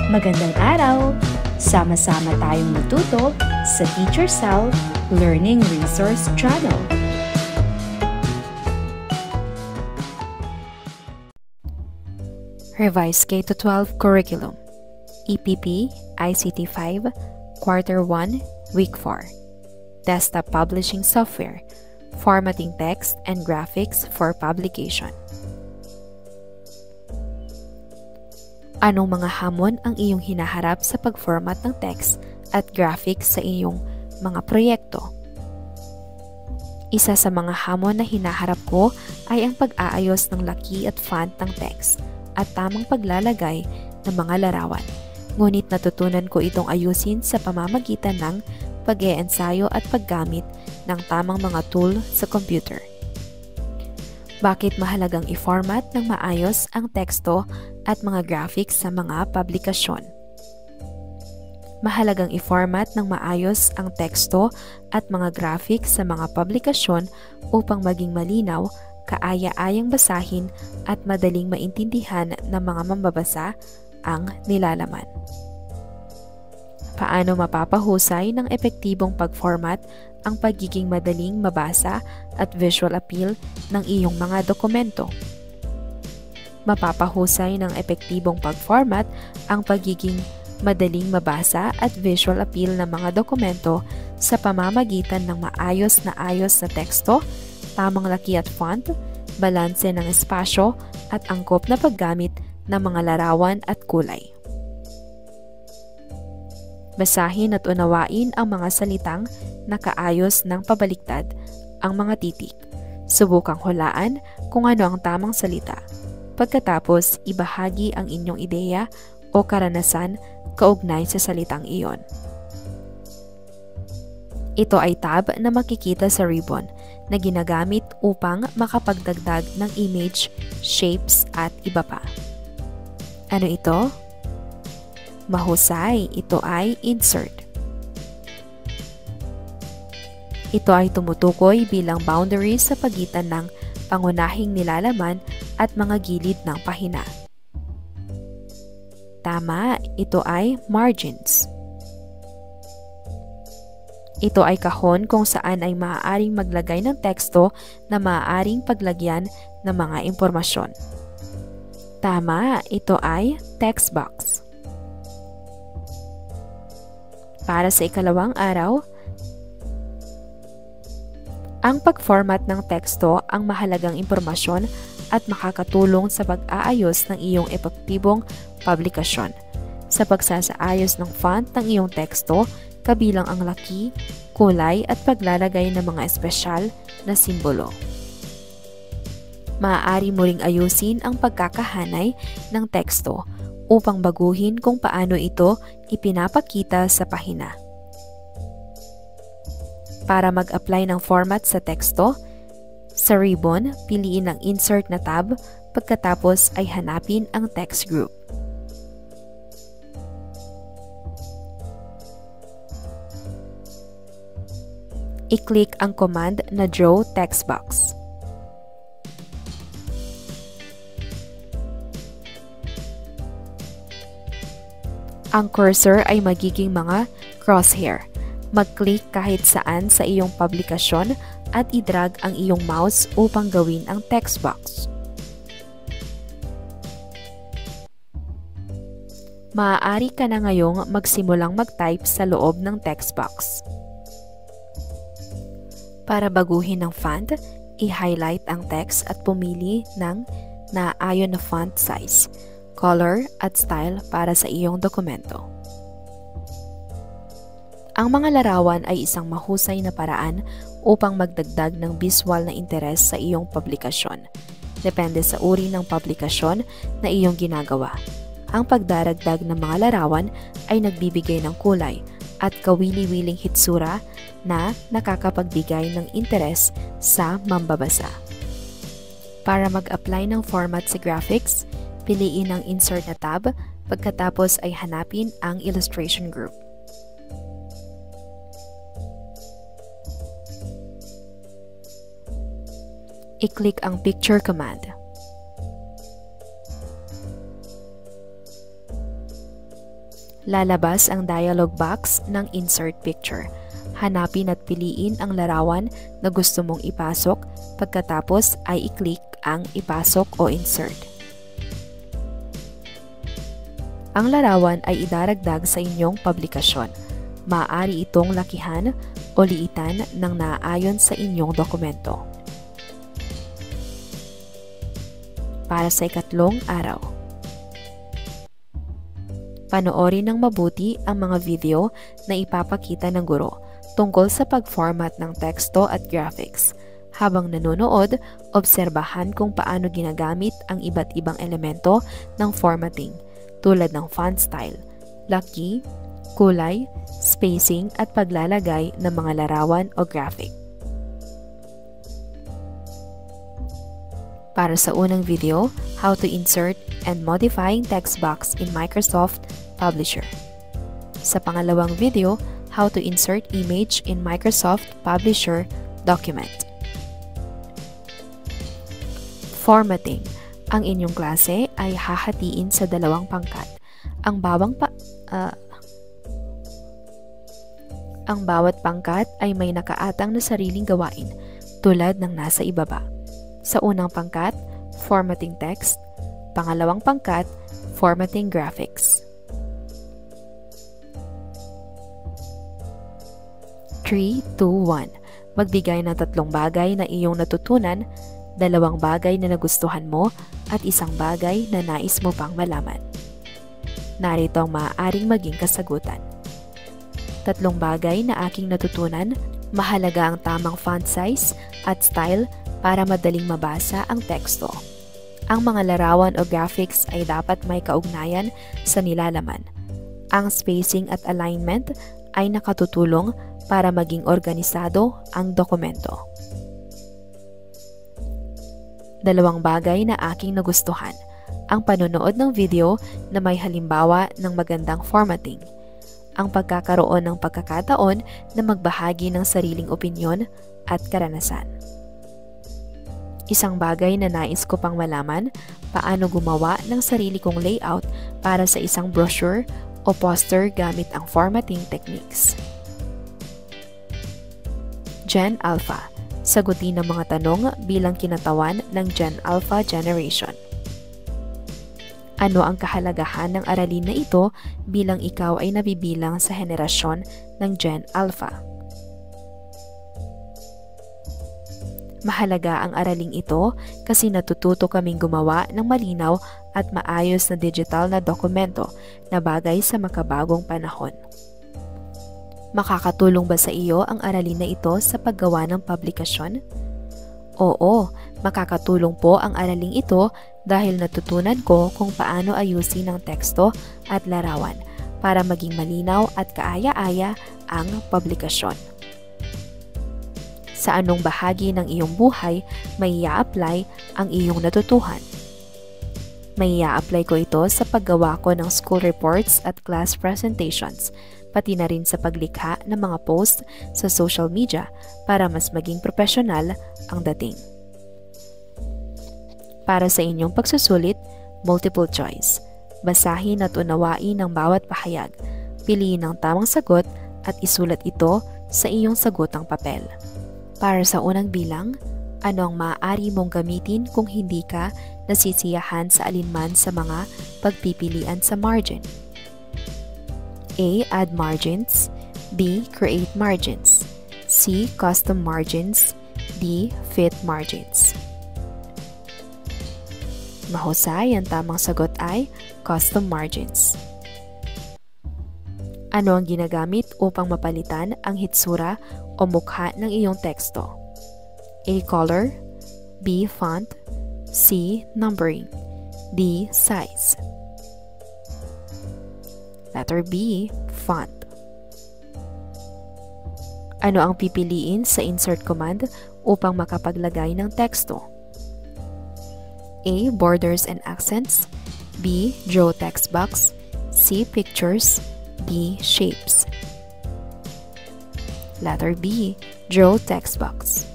Magandang araw! Sama-sama tayong matuto sa Teacher Sal Learning Resource Channel. Revised K-12 Curriculum EPP ICT 5 Quarter 1 Week 4 Desktop Publishing Software Formatting Text and Graphics for Publication. Anong mga hamon ang iyong hinaharap sa pag-format ng text at graphics sa iyong mga proyekto? Isa sa mga hamon na hinaharap ko ay ang pag-aayos ng laki at font ng text at tamang paglalagay ng mga larawan. Ngunit natutunan ko itong ayusin sa pamamagitan ng pag-iensayo at paggamit ng tamang mga tool sa computer. Bakit mahalagang i-format ng maayos ang teksto at mga graphics sa mga publikasyon? Mahalagang i-format ng maayos ang teksto at mga graphics sa mga publikasyon upang maging malinaw, kaaya-ayang basahin at madaling maintindihan ng mga mambabasa ang nilalaman. Paano mapapahusay ng epektibong pag-format ang pagiging madaling mabasa at visual appeal ng iyong mga dokumento? Mapapahusay ng epektibong pag-format ang pagiging madaling mabasa at visual appeal ng mga dokumento sa pamamagitan ng maayos na teksto, tamang laki at font, balanse ng espasyo at angkop na paggamit ng mga larawan at kulay. Basahin at unawain ang mga salitang nakaayos ng pabaliktad, ang mga titik. Subukang hulaan kung ano ang tamang salita. Pagkatapos, ibahagi ang inyong ideya o karanasan kaugnay sa salitang iyon. Ito ay tab na makikita sa ribbon na ginagamit upang makapagdagdag ng image, shapes at iba pa. Ano ito? Mahusay, ito ay insert. Ito ay tumutukoy bilang boundaries sa pagitan ng pangunahing nilalaman at mga gilid ng pahina. Tama, ito ay margins. Ito ay kahon kung saan ay maaaring maglagay ng teksto na maaaring paglagyan ng mga impormasyon. Tama, ito ay text box. Para sa ikalawang araw, ang pag-format ng teksto ang mahalagang impormasyon at makakatulong sa pag-aayos ng iyong epektibong publikasyon. Sa pagsasaayos ng font ng iyong teksto, kabilang ang laki, kulay at paglalagay ng mga espesyal na simbolo. Maaari mo ring ayusin ang pagkakahanay ng teksto upang baguhin kung paano ito ipinapakita sa pahina. Para mag-apply ng format sa teksto, sa ribbon, piliin ang Insert na tab, pagkatapos ay hanapin ang text group. I-click ang command na Draw Text Box. Ang cursor ay magiging mga crosshair. Mag-click kahit saan sa iyong publikasyon at i-drag ang iyong mouse upang gawin ang text box. Maaari ka na ngayong magsimulang mag-type sa loob ng text box. Para baguhin ang font, i-highlight ang text at pumili ng naaayon na font size, color at style para sa iyong dokumento. Ang mga larawan ay isang mahusay na paraan upang magdagdag ng visual na interes sa iyong publikasyon. Depende sa uri ng publikasyon na iyong ginagawa. Ang pagdaragdag ng mga larawan ay nagbibigay ng kulay at kawili-wiling hitsura na nakakapagbigay ng interes sa mambabasa. Para mag-apply ng format sa graphics, piliin ang Insert na tab, pagkatapos ay hanapin ang Illustration Group. I-click ang Picture command. Lalabas ang dialog box ng Insert Picture. Hanapin at piliin ang larawan na gusto mong ipasok, pagkatapos ay i-click ang Ipasok o Insert. Ang larawan ay idaragdag sa inyong publikasyon. Maaari itong lakihan o liitan ng naaayon sa inyong dokumento. Para sa ikatlong araw, panoorin ng mabuti ang mga video na ipapakita ng guro tungkol sa pag-format ng teksto at graphics. Habang nanonood, obserbahan kung paano ginagamit ang iba't ibang elemento ng formatting tulad ng font style, laki, kulay, spacing at paglalagay ng mga larawan o graphic. Para sa unang video, how to insert and modifying text box in Microsoft Publisher. Sa pangalawang video, how to insert image in Microsoft Publisher document. Formatting. Ang inyong klase ay hahatiin sa dalawang pangkat. Ang bawat pangkat ay may nakaatang na sariling gawain tulad ng nasa ibaba. Sa unang pangkat, formatting text. Pangalawang pangkat, formatting graphics. 3, 2, 1. Magbigay ng 3 bagay na iyong natutunan, 2 bagay na nagustuhan mo, at 1 bagay na nais mo pang malaman. Narito ang maaaring maging kasagutan. 3 bagay na aking natutunan, mahalaga ang tamang font size at style para madaling mabasa ang teksto. Ang mga larawan o graphics ay dapat may kaugnayan sa nilalaman. Ang spacing at alignment ay nakatutulong para maging organisado ang dokumento. 2 bagay na aking nagustuhan. Ang panonood ng video na may halimbawa ng magandang formatting. Ang pagkakaroon ng pagkakataon na magbahagi ng sariling opinyon at karanasan. 1 bagay na nais ko pang malaman, paano gumawa ng sarili kong layout para sa isang brochure o poster gamit ang formatting techniques. Gen Alpha. Sagutin ang mga tanong bilang kinatawan ng Gen Alpha generation. Ano ang kahalagahan ng aralin na ito bilang ikaw ay nabibilang sa henerasyon ng Gen Alpha? Mahalaga ang araling ito kasi natututo kaming gumawa ng malinaw at maayos na digital na dokumento na bagay sa makabagong panahon. Makakatulong ba sa iyo ang aralin na ito sa paggawa ng publikasyon? Oo, makakatulong po ang araling ito dahil natutunan ko kung paano ayusin ang teksto at larawan para maging malinaw at kaaya-aya ang publikasyon. Sa anong bahagi ng iyong buhay may i-apply ang iyong natutuhan? May i-apply ko ito sa paggawa ko ng school reports at class presentations, pati na rin sa paglikha ng mga post sa social media para mas maging profesional ang dating. Para sa inyong pagsusulit, multiple choice. Basahin at unawain ang bawat pahayag. Piliin ang tamang sagot at isulat ito sa iyong sagotang papel. Para sa unang bilang, ano ang maaari mong gamitin kung hindi ka nasisiyahan sa alinman sa mga pagpipilian sa margin? A. Add margins. B. Create margins. C. Custom margins. D. Fit margins. Mahusay, ang tamang sagot ay custom margins. Ano ang ginagamit upang mapalitan ang hitsura o mukha ng iyong teksto? A. Color. B. Font. C. Numbering. D. Size. Letter B. Font. Ano ang pipiliin sa insert command upang makapaglagay ng teksto? A. Borders and accents. B. Draw text box. C. Pictures. D. Shapes. Letter B. Draw text box.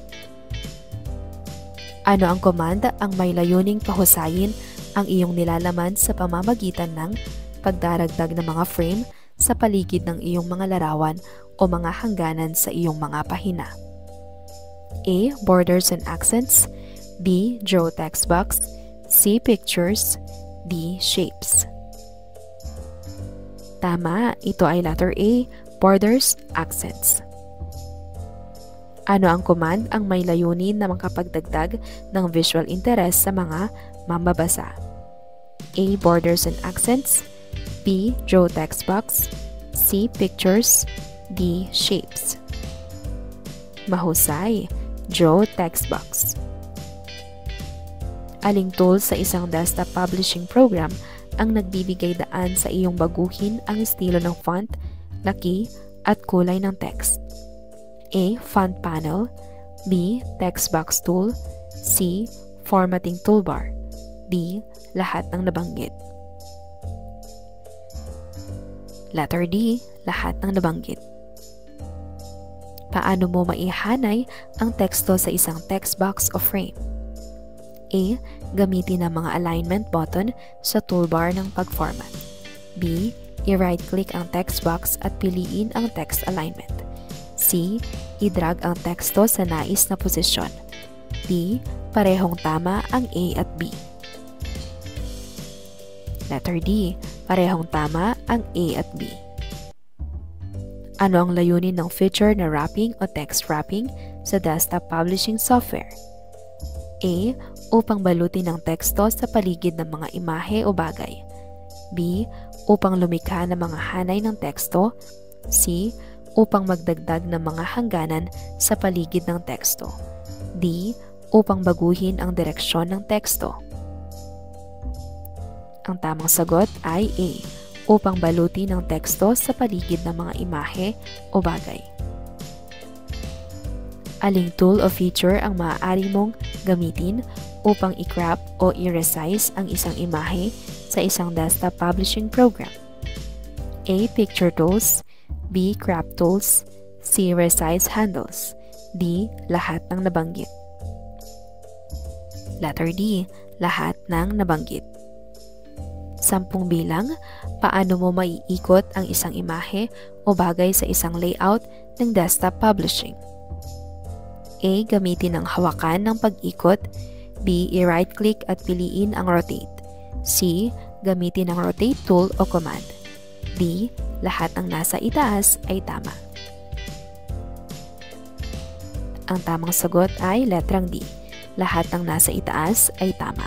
Ano ang command ang may layuning pahusayin ang iyong nilalaman sa pamamagitan ng pagdaragdag ng mga frame sa paligid ng iyong mga larawan o mga hangganan sa iyong mga pahina. A. Borders and accents. B. Draw text box. C. Pictures. D. Shapes. Tama, ito ay letter A, borders, accents. Ano ang command ang may layunin na makapagdagdag ng visual interest sa mga mambabasa? A. Borders and accents. B. Draw text box. C. Pictures. D. Shapes. Mahusay. Draw text box. Aling tool sa isang desktop publishing program ang nagbibigay daan sa iyong baguhin ang estilo ng font, laki, at kulay ng text? A. Font panel. B. Text box tool. C. Formatting toolbar. D. Lahat ng nabanggit. Letter D. Lahat ng nabanggit. Paano mo maihanay ang teksto sa isang text box o frame? A. Gamitin ang mga alignment button sa toolbar ng pag-format. B. I-right-click ang text box at piliin ang text alignment. C. I-drag ang teksto sa nais na posisyon. D. Parehong tama ang A at B. Letter D. Parehong tama ang A at B. Ano ang layunin ng feature na wrapping o text wrapping sa desktop publishing software? A. Upang balutin ang teksto sa paligid ng mga imahe o bagay. B. Upang lumikha ng mga hanay ng teksto. C. Upang magdagdag ng mga hangganan sa paligid ng teksto. D. Upang baguhin ang direksyon ng teksto. Ang tamang sagot ay A. Upang balutin ang teksto sa paligid ng mga imahe o bagay. Aling tool o feature ang maaari mong gamitin upang i-crop o i-resize ang isang imahe sa isang desktop publishing program? A. Picture tools. B. Crop tools. C. Resize handles. D. Lahat ng nabanggit. Letter D. Lahat ng nabanggit. 10 bilang, paano mo maiikot ang isang imahe o bagay sa isang layout ng desktop publishing? A. Gamitin ang hawakan ng pag-ikot. B. I-right-click at piliin ang rotate. C. Gamitin ang rotate tool o command. D. Lahat ng nasa itaas ay tama. Ang tamang sagot ay letrang D. Lahat ng nasa itaas ay tama.